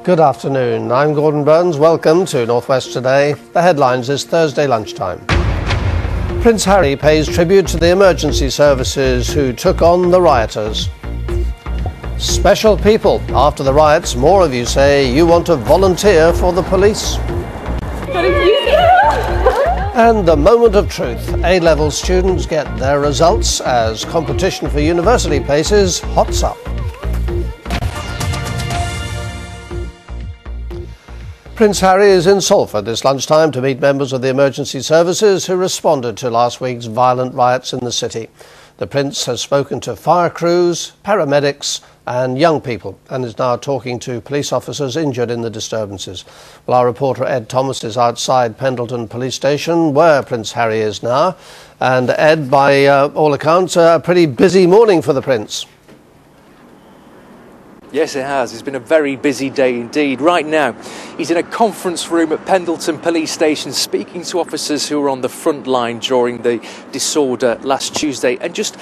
Good afternoon, I'm Gordon Burns. Welcome to North West Today. The headlines this Thursday lunchtime. Prince Harry pays tribute to the emergency services who took on the rioters. Special people. After the riots, more of you say you want to volunteer for the police. And the moment of truth. A-level students get their results as competition for university places hots up. Prince Harry is in Salford this lunchtime to meet members of the emergency services who responded to last week's violent riots in the city. The Prince has spoken to fire crews, paramedics and young people and is now talking to police officers injured in the disturbances. Well, our reporter Ed Thomas is outside Pendleton Police Station where Prince Harry is now. And Ed, by all accounts, a pretty busy morning for the Prince. Yes, it has. It's been a very busy day indeed. Right now, he's in a conference room at Pendleton Police Station speaking to officers who were on the front line during the disorder last Tuesday. And just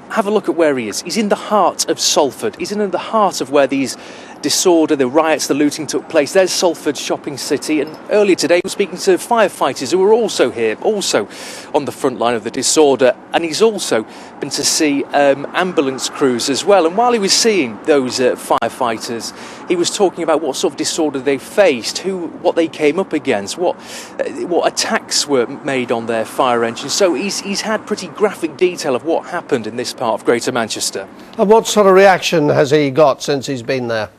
have a look at where he is. He's in the heart of Salford. He's in the heart of where these disorder, the riots, the looting took place. There's Salford shopping city. And earlier today, he was speaking to firefighters who were also here, also on the front line of the disorder. And he's also been to see ambulance crews as well. And while he was seeing those firefighters, he was talking about what sort of disorder they faced, what they came up against, what attacks were made on their fire engines. So he's had pretty graphic detail of what happened in this part of Greater Manchester. And what sort of reaction has he got since he's been there?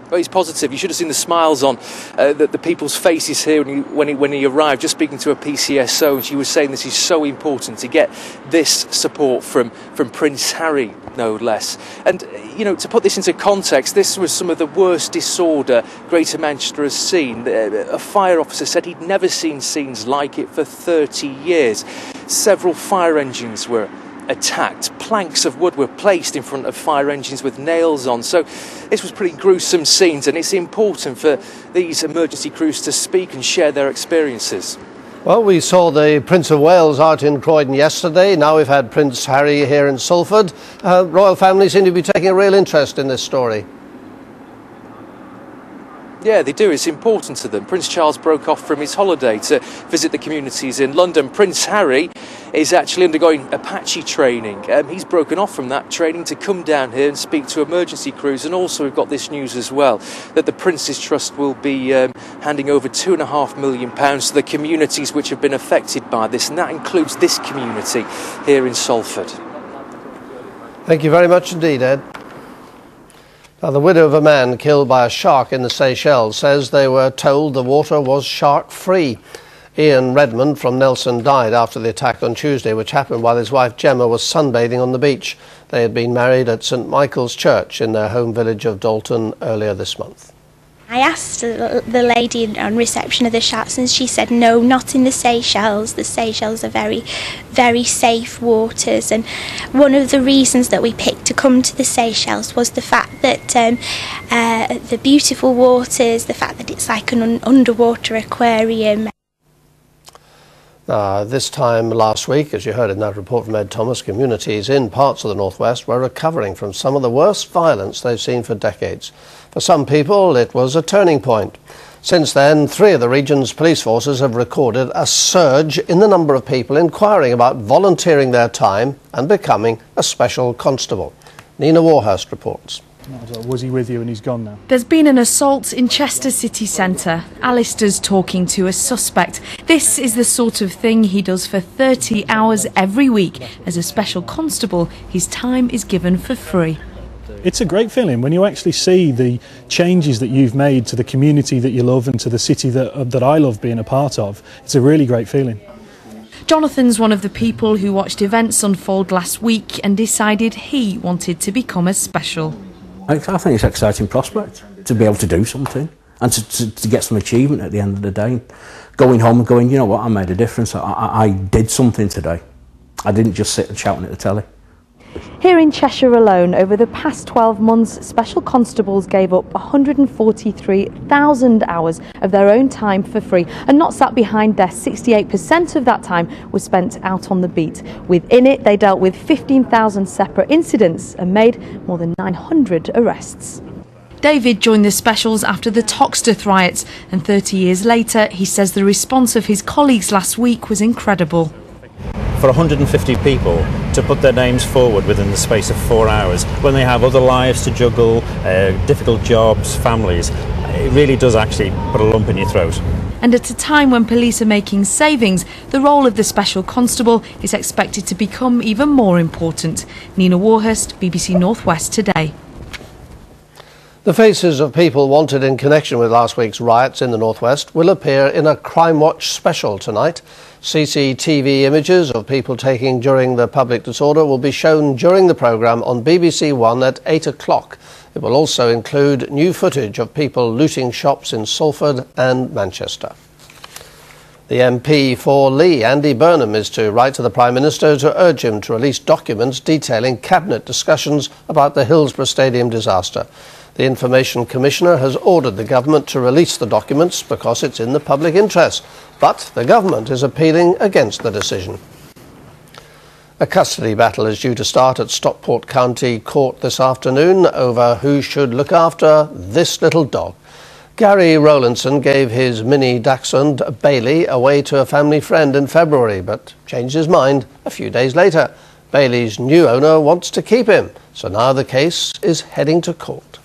Well, he's positive. You should have seen the smiles on the people's faces here when he arrived. Just speaking to a PCSO, and she was saying this is so important to get this support from Prince Harry, no less. And you know, to put this into context, this was some of the worst disorder Greater Manchester has seen. A fire officer said he'd never seen scenes like it for 30 years. Several fire engines were attacked. Planks of wood were placed in front of fire engines with nails on. So this was pretty gruesome scenes, and it's important for these emergency crews to speak and share their experiences. Well, we saw the Prince of Wales out in Croydon yesterday. Now we've had Prince Harry here in Salford. Royal family seem to be taking a real interest in this story. Yeah, they do. It's important to them. Prince Charles broke off from his holiday to visit the communities in London. Prince Harry is actually undergoing Apache training. He's broken off from that training to come down here and speak to emergency crews. And also we've got this news as well, that the Prince's Trust will be handing over £2.5 million to the communities which have been affected by this. And that includes this community here in Salford. Thank you very much indeed, Ed. Now, the widow of a man killed by a shark in the Seychelles says they were told the water was shark-free. Ian Redmond from Nelson died after the attack on Tuesday, which happened while his wife Gemma was sunbathing on the beach. They had been married at St Michael's Church in their home village of Dalton earlier this month. I asked the lady on reception of the shops, and she said no, not in the Seychelles. The Seychelles are very, very safe waters, and one of the reasons that we picked to come to the Seychelles was the fact that the beautiful waters, the fact that it's like an underwater aquarium. This time last week, as you heard in that report from Ed Thomas, communities in parts of the northwest were recovering from some of the worst violence they've seen for decades. For some people, it was a turning point. Since then, 3 of the region's police forces have recorded a surge in the number of people inquiring about volunteering their time and becoming a special constable. Nina Warhurst reports. Was he with you and he's gone now? There's been an assault in Chester city centre. Alistair's talking to a suspect. This is the sort of thing he does for 30 hours every week. As a special constable, his time is given for free. It's a great feeling when you actually see the changes that you've made to the community that you love and to the city that I love being a part of. It's a really great feeling. Jonathan's one of the people who watched events unfold last week and decided he wanted to become a special. I think it's an exciting prospect to be able to do something and to get some achievement at the end of the day. Going home and going, you know what, I made a difference. I did something today. I didn't just sit and shouting at the telly. Here in Cheshire alone, over the past 12 months, special constables gave up 143,000 hours of their own time for free, and not sat behind desks. 68% of that time was spent out on the beat. Within it, they dealt with 15,000 separate incidents and made more than 900 arrests. David joined the specials after the Toxteth riots, and 30 years later he says the response of his colleagues last week was incredible. For 150 people to put their names forward within the space of 4 hours, when they have other lives to juggle, difficult jobs, families, it really does actually put a lump in your throat. And at a time when police are making savings, the role of the special constable is expected to become even more important. Nina Warhurst, BBC North West Today. The faces of people wanted in connection with last week's riots in the northwest will appear in a Crime Watch special tonight. CCTV images of people taken during the public disorder will be shown during the programme on BBC One at 8 o'clock. It will also include new footage of people looting shops in Salford and Manchester. The MP for Lee, Andy Burnham, is to write to the Prime Minister to urge him to release documents detailing Cabinet discussions about the Hillsborough Stadium disaster. The Information Commissioner has ordered the government to release the documents because it's in the public interest, but the government is appealing against the decision. A custody battle is due to start at Stockport County Court this afternoon over who should look after this little dog. Gary Rowlandson gave his mini dachshund Bailey away to a family friend in February, but changed his mind a few days later. Bailey's new owner wants to keep him, so now the case is heading to court.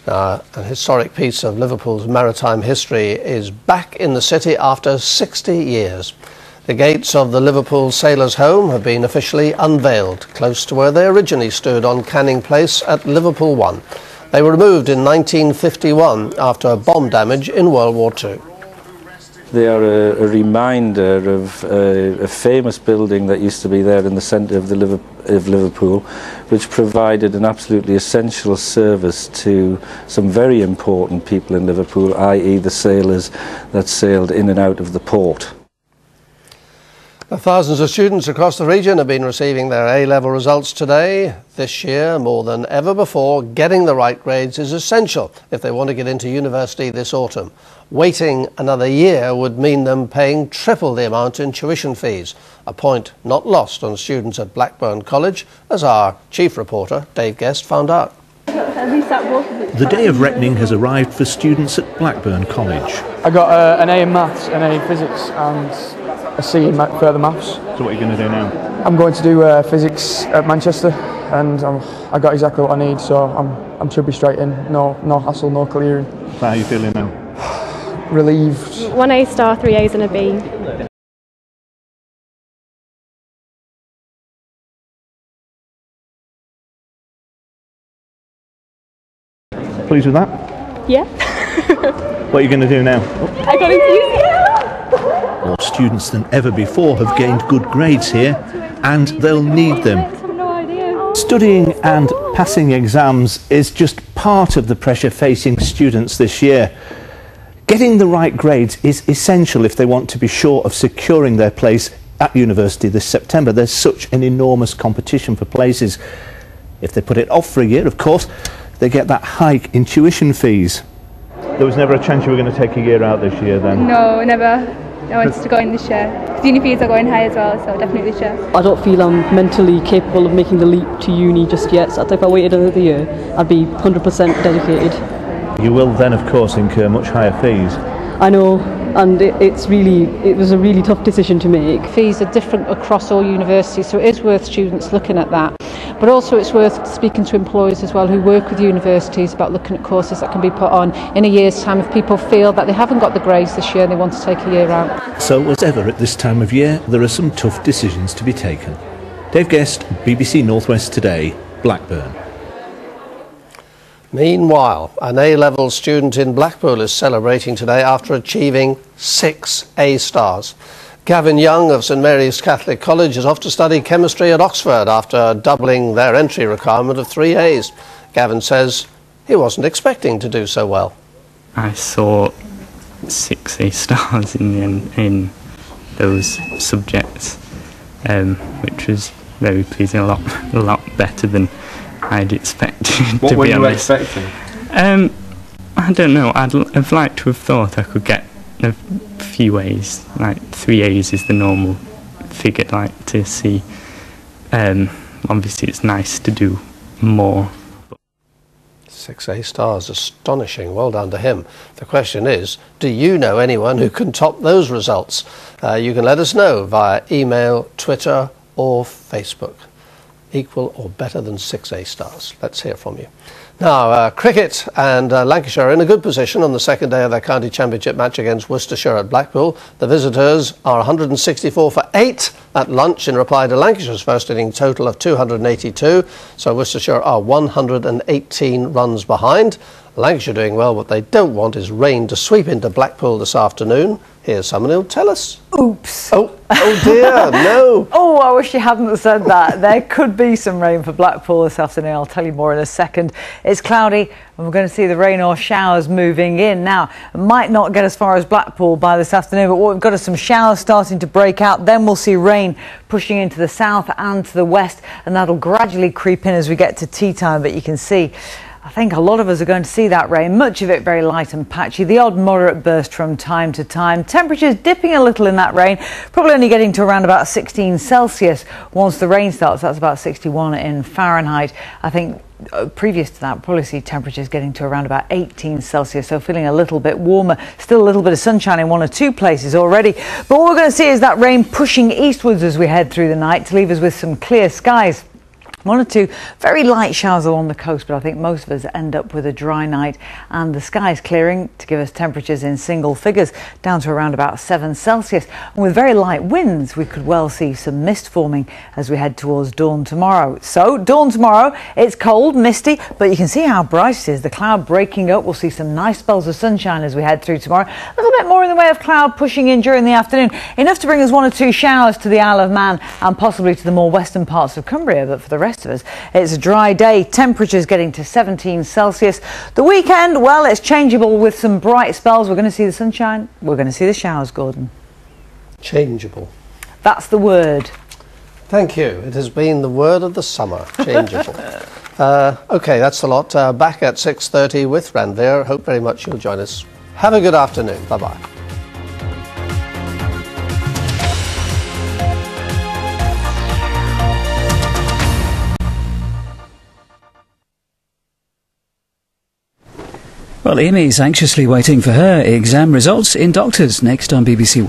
A historic piece of Liverpool's maritime history is back in the city after 60 years. The gates of the Liverpool Sailors' Home have been officially unveiled, close to where they originally stood on Canning Place at Liverpool 1. They were removed in 1951 after bomb damage in World War II. They are a reminder of a famous building that used to be there in the centre of Liverpool, which provided an absolutely essential service to some very important people in Liverpool, i.e. the sailors that sailed in and out of the port. Thousands of students across the region have been receiving their A-level results today. This year, more than ever before, getting the right grades is essential if they want to get into university this autumn. Waiting another year would mean them paying triple the amount in tuition fees, a point not lost on students at Blackburn College, as our chief reporter, Dave Guest, found out. The day of reckoning has arrived for students at Blackburn College. I got an A in maths, an A in physics and a C in further maths. So what are you going to do now? I'm going to do physics at Manchester, and I got exactly what I need, so I'm should be straight in. No hassle, no clearing. So how are you feeling now? Relieved. 1 A star, 3 A's and a B. Pleased with that? Yeah. What are you going to do now? I got into UCL. More students than ever before have gained good grades here, and they'll need them. Studying and passing exams is just part of the pressure facing students this year. Getting the right grades is essential if they want to be sure of securing their place at university this September. There's such an enormous competition for places. If they put it off for a year, of course, they get that hike in tuition fees. There was never a chance you were going to take a year out this year then? No, never. I wanted to go in this year. Because uni fees are going high as well, so definitely this year. I don't feel I'm mentally capable of making the leap to uni just yet, so if I waited another year, I'd be 100% dedicated. You will then, of course, incur much higher fees. I know, and it was a really tough decision to make. Fees are different across all universities, so it is worth students looking at that. But also it's worth speaking to employers as well who work with universities about looking at courses that can be put on in a year's time if people feel that they haven't got the grades this year and they want to take a year out. So, as ever at this time of year, there are some tough decisions to be taken. Dave Guest, BBC North West Today, Blackburn. Meanwhile, an A-level student in Blackpool is celebrating today after achieving 6 A stars. Gavin Young of St Mary's Catholic College is off to study chemistry at Oxford after doubling their entry requirement of 3 A's. Gavin says he wasn't expecting to do so well. I saw 6 A stars in those subjects, which was very pleasing, a lot better than I'd expected. What were you expecting? I don't know. I've liked to have thought I could get a few A's, like 3 A's is the normal figure I'd like to see. Obviously it's nice to do more. 6 A stars, astonishing. Well done to him. The question is, do you know anyone who can top those results? You can let us know via email, Twitter or Facebook. Equal or better than 6 A stars. Let's hear from you. Now, cricket, and Lancashire are in a good position on the second day of their county championship match against Worcestershire at Blackpool. The visitors are 164 for 8 at lunch in reply to Lancashire's first inning total of 282. So Worcestershire are 118 runs behind. Lancashire doing well. What they don't want is rain to sweep into Blackpool this afternoon. Here's someone who'll tell us. Oops. Oh dear, no. Oh, I wish you hadn't said that. There could be some rain for Blackpool this afternoon. I'll tell you more in a second. It's cloudy and we're going to see the rain or showers moving in. Now, it might not get as far as Blackpool by this afternoon, but what we've got is some showers starting to break out. Then we'll see rain pushing into the south and to the west, and that'll gradually creep in as we get to tea time. But you can see, I think a lot of us are going to see that rain, much of it very light and patchy, the odd moderate burst from time to time. Temperatures dipping a little in that rain, probably only getting to around about 16 Celsius once the rain starts. That's about 61 in Fahrenheit. I think previous to that, we'll probably see temperatures getting to around about 18 Celsius, so feeling a little bit warmer. Still a little bit of sunshine in one or two places already. But what we're going to see is that rain pushing eastwards as we head through the night to leave us with some clear skies. One or two very light showers along the coast, but I think most of us end up with a dry night and the skies clearing to give us temperatures in single figures down to around about 7 Celsius. And with very light winds, we could well see some mist forming as we head towards dawn tomorrow. So dawn tomorrow, it's cold, misty, but you can see how bright it is. The cloud breaking up. We'll see some nice spells of sunshine as we head through tomorrow. A little bit more in the way of cloud pushing in during the afternoon. Enough to bring us one or two showers to the Isle of Man and possibly to the more western parts of Cumbria, but for the rest of us, it's a dry day. Temperatures getting to 17 Celsius. The weekend, well, it's changeable with some bright spells. We're going to see the sunshine. We're going to see the showers, Gordon. Changeable. That's the word. Thank you. It has been the word of the summer. Changeable. OK, that's a lot. Back at 6:30 with Ranveer. Hope very much you'll join us. Have a good afternoon. Bye-bye. Well, Amy's anxiously waiting for her exam results in Doctors next on BBC One.